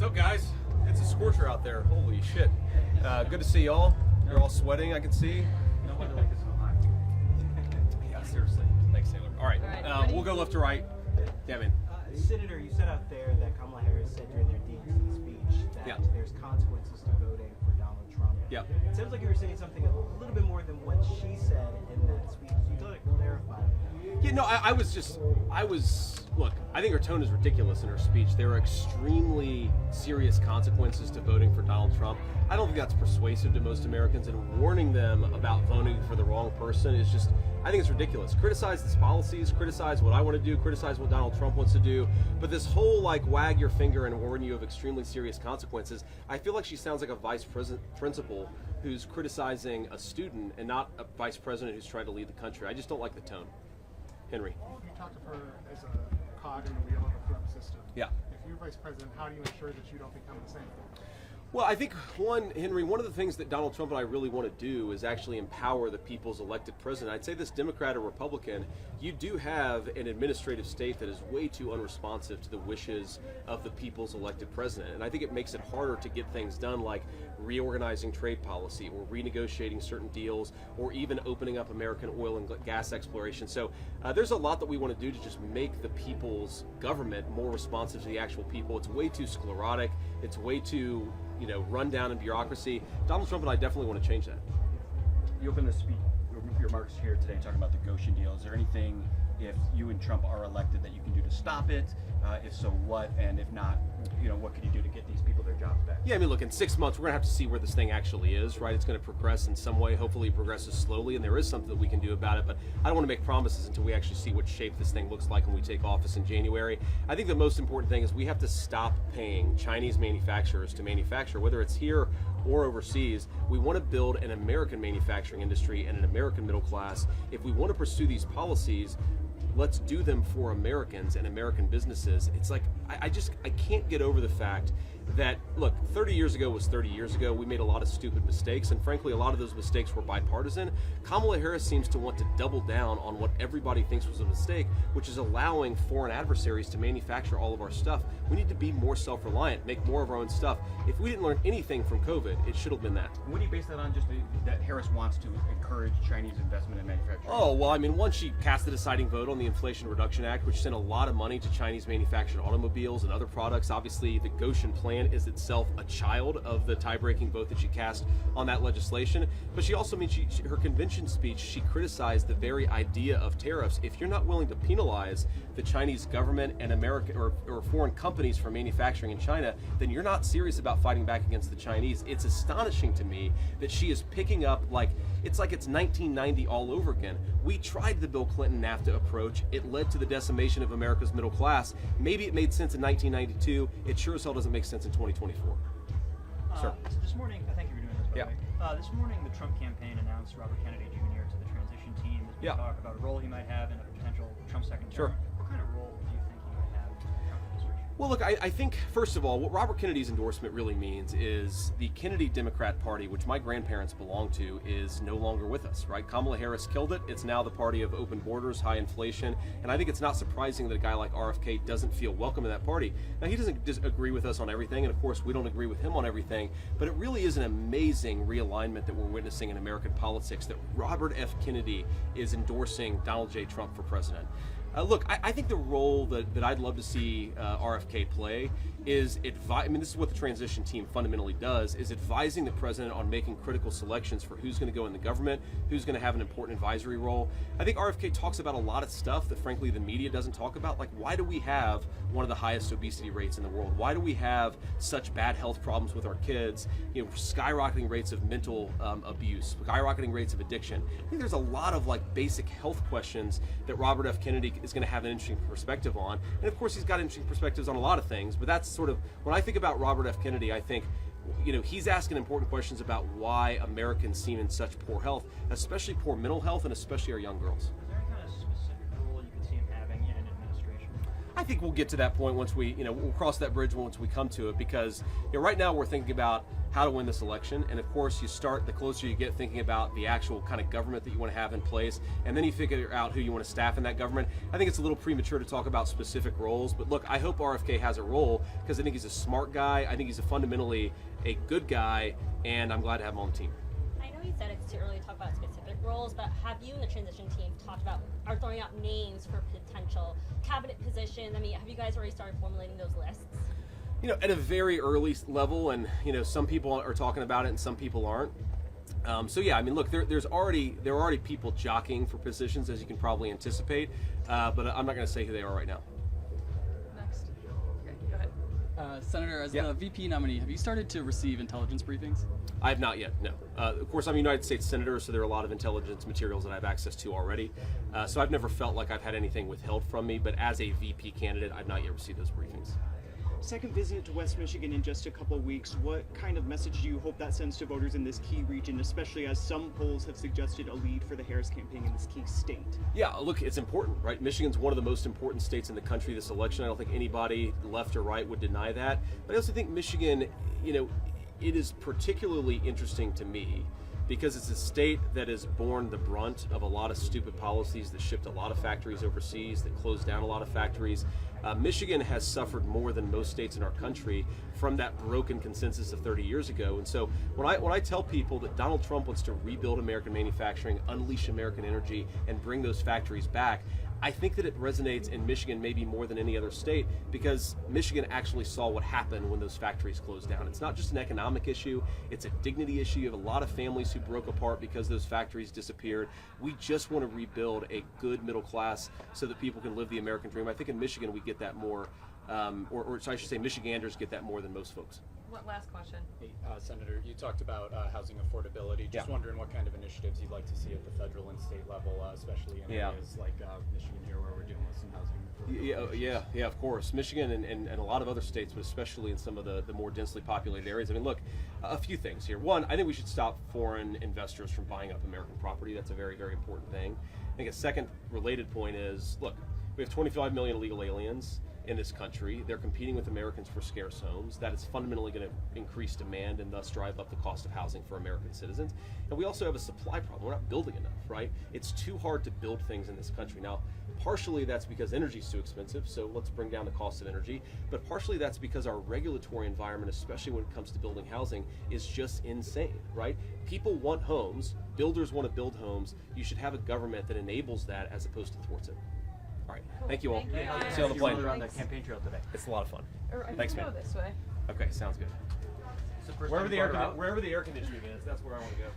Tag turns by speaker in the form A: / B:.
A: What's up, guys? It's a scorcher out there. Holy shit. Good to see y'all. You're all sweating, I can see.
B: No weather like this in Ohio.
A: Yeah, seriously. Thanks, Taylor. All right, we'll go left to right. Yeah, man.
C: Senator, you said out there that Kamala Harris said during their DNC speech that there's consequences to voting for Donald Trump.
A: Yeah.
C: It sounds like you were saying something a little bit more than what she said in that speech. You thought it clarified.
A: Yeah, no, look, I think her tone is ridiculous in her speech. There are extremely serious consequences to voting for Donald Trump. I don't think that's persuasive to most Americans, and warning them about voting for the wrong person is just, I think it's ridiculous. Criticize his policies, criticize what I want to do, criticize what Donald Trump wants to do, but this whole like wag your finger and warn you of extremely serious consequences, I feel like she sounds like a vice principal who's criticizing a student and not a vice president who's trying to lead the country. I just don't like the tone. Henry.
D: You talked of her as a cog in the wheel of the Trump system.
A: Yeah.
D: If you're vice president, how do you ensure that you don't become the same?
A: Well, I think, Henry, one of the things that Donald Trump and I really want to do is actually empower the people's elected president. I'd say this Democrat or Republican, you do have an administrative state that is way too unresponsive to the wishes of the people's elected president. And I think it makes it harder to get things done like reorganizing trade policy or renegotiating certain deals or even opening up American oil and gas exploration. So there's a lot that we want to do to just make the people's government more responsive to the actual people. It's way too sclerotic. It's way too run down in bureaucracy. Donald Trump and I definitely want to change that.
B: You opened your remarks here today talking about the Goshen deal. Is there anything, if you and Trump are elected, that you can do to stop it? If so, what? And if not, what could you do to get these people their jobs back?
A: Yeah, I mean, look, in 6 months, we're going to have to see where this thing actually is, right? It's going to progress in some way. Hopefully it progresses slowly, and there is something that we can do about it, but I don't want to make promises until we actually see what shape this thing looks like when we take office in January. I think the most important thing is we have to stop paying Chinese manufacturers to manufacture, whether it's here or overseas. We want to build an American manufacturing industry and an American middle class. If we want to pursue these policies, let's do them for Americans and American businesses. It's like, I can't get over the fact that, look, 30 years ago was 30 years ago. We made a lot of stupid mistakes, and frankly, a lot of those mistakes were bipartisan. Kamala Harris seems to want to double down on what everybody thinks was a mistake, which is allowing foreign adversaries to manufacture all of our stuff. We need to be more self-reliant, make more of our own stuff. If we didn't learn anything from COVID, it should have been that.
B: What do you base that on? Just that Harris wants to encourage Chinese investment in manufacturing?
A: Oh, well, I mean, once she cast the deciding vote on the Inflation Reduction Act, which sent a lot of money to Chinese manufactured automobiles and other products. Obviously, the Goshen plan is itself a child of the tie-breaking vote that she cast on that legislation. But she also, her convention speech, she criticized the very idea of tariffs. If you're not willing to penalize the Chinese government and American or foreign companies for manufacturing in China, then you're not serious about fighting back against the Chinese. It's astonishing to me that she is picking up it's 1990 all over again. We tried the Bill Clinton NAFTA approach. It led to the decimation of America's middle class. Maybe it made sense in 1992. It sure as hell doesn't make sense in 2024. Sir.
E: This morning, thank you for doing this, by the way. This morning, the Trump campaign announced Robert Kennedy Jr. to the transition team as we talk about a role he might have in a potential Trump second term.
A: Sure.
E: What kind of role do you think he might have in the Trump administration?
A: Well, look, I think, first of all, what Robert Kennedy's endorsement really means is the Kennedy Democrat Party, which my grandparents belonged to, is no longer with us, right? Kamala Harris killed it. It's now the party of open borders, high inflation, and I think it's not surprising that a guy like RFK doesn't feel welcome in that party. Now, he doesn't disagree with us on everything, and of course, we don't agree with him on everything, but it really is an amazing realignment that we're witnessing in American politics, that Robert F. Kennedy is endorsing Donald J. Trump for president. Look, I think the role that I'd love to see RFK play is this is what the transition team fundamentally does, is advising the president on making critical selections for who's going to go in the government, who's going to have an important advisory role. I think RFK talks about a lot of stuff that frankly the media doesn't talk about, like why do we have one of the highest obesity rates in the world? Why do we have such bad health problems with our kids? Skyrocketing rates of mental abuse, skyrocketing rates of addiction. I think there's a lot of basic health questions that Robert F. Kennedy is going to have an interesting perspective on. And of course he's got interesting perspectives on a lot of things, but that's sort of, when I think about Robert F. Kennedy, I think, he's asking important questions about why Americans seem in such poor health, especially poor mental health, and especially our young girls.
E: Is there any kind of specific role you could see him having in an administration?
A: I think we'll get to that point once we'll cross that bridge once we come to it, because right now we're thinking about how to win this election, and of course you start the closer you get thinking about the actual kind of government that you want to have in place, and then you figure out who you want to staff in that government. I think it's a little premature to talk about specific roles, but look, I hope RFK has a role because I think he's a smart guy. I think he's fundamentally a good guy, and I'm glad to have him on the team.
F: I know you said it's too early to talk about specific roles, but have you and the transition team talked about or throwing out names for potential cabinet positions? I mean, have you guys already started formulating those lists?
A: At a very early level, and some people are talking about it and some people aren't. So yeah, I mean, look, there are already people jockeying for positions, as you can probably anticipate, but I'm not going to say who they are right now.
G: Next. Okay, go ahead.
H: Senator, as the VP nominee, have you started to receive intelligence briefings?
A: I have not yet, no. Of course, I'm a United States Senator, so there are a lot of intelligence materials that I have access to already. So I've never felt like I've had anything withheld from me, but as a VP candidate, I've not yet received those briefings.
I: Second visit to West Michigan in just a couple of weeks. What kind of message do you hope that sends to voters in this key region, especially as some polls have suggested a lead for the Harris campaign in this key state? Yeah,
A: look, it's important, right? Michigan's one of the most important states in the country this election. I don't think anybody, left or right, would deny that. But I also think Michigan, it is particularly interesting to me because it's a state that has borne the brunt of a lot of stupid policies that shipped a lot of factories overseas, that closed down a lot of factories. Michigan has suffered more than most states in our country from that broken consensus of 30 years ago. And so when I tell people that Donald Trump wants to rebuild American manufacturing, unleash American energy, and bring those factories back, I think that it resonates in Michigan maybe more than any other state because Michigan actually saw what happened when those factories closed down. It's not just an economic issue, it's a dignity issue. You have a lot of families who broke apart because those factories disappeared. We just want to rebuild a good middle class so that people can live the American dream. I think in Michigan we get that more, or I should say Michiganders get that more than most folks.
G: What last question?
J: Hey, Senator, you talked about housing affordability. Just wondering what kind of initiatives you'd like to see at the federal and state level, especially in areas like Michigan here where we're dealing with some housing.
A: Yeah, of course. Michigan and a lot of other states, but especially in some of the more densely populated areas. I mean, look, a few things here. One, I think we should stop foreign investors from buying up American property. That's a very, very important thing. I think a second related point is, look, we have 25 million illegal aliens in this country. They're competing with Americans for scarce homes. That is fundamentally going to increase demand and thus drive up the cost of housing for American citizens. And we also have a supply problem. We're not building enough, right? It's too hard to build things in this country. Now, partially that's because energy is too expensive, so let's bring down the cost of energy. But partially that's because our regulatory environment, especially when it comes to building housing, is just insane, right? People want homes. Builders want to build homes. You should have a government that enables that as opposed to thwart it. All right. Thank you all.
G: Thank you.
A: See you on the plane.
B: You're on the campaign trail today.
A: It's a lot of fun.
G: Thanks,
A: man.
G: Go this way.
A: Okay, sounds good.
B: It's the first
A: Wherever
B: time
A: the
B: you brought it up.
A: air conditioning is, that's where I want to go.